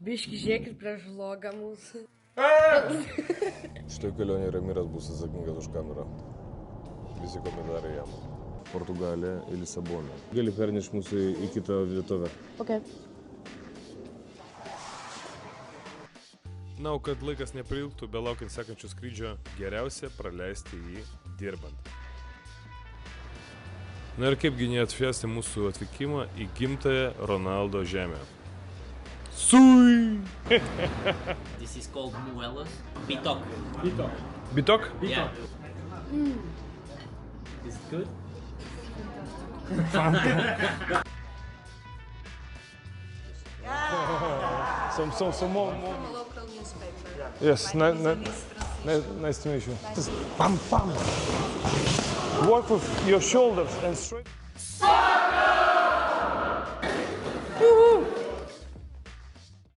Biški žiūrėkit prieš vlogą mūsų. Šitoj kelionėje Ramiras bus atsakingas už kamerą. Visi komentarai jam. Portugalija į Lisaboną. Gali pernešti mūsų į kitą vietovę. Okay. Na, o kad laikas neprailgtų, belaukiant sekančio skrydžio, geriausia praleisti jį dirbant. Na ir kaipgi neatšvęsti mūsų atvykimą į gimtąją Ronaldo žemę. Sui! This is called Muelas. Bitok. Bitok? Yeah. Is it good? Some more. From a local newspaper. Yes, nice to meet you. Pam, pam. Work with your shoulders and straight.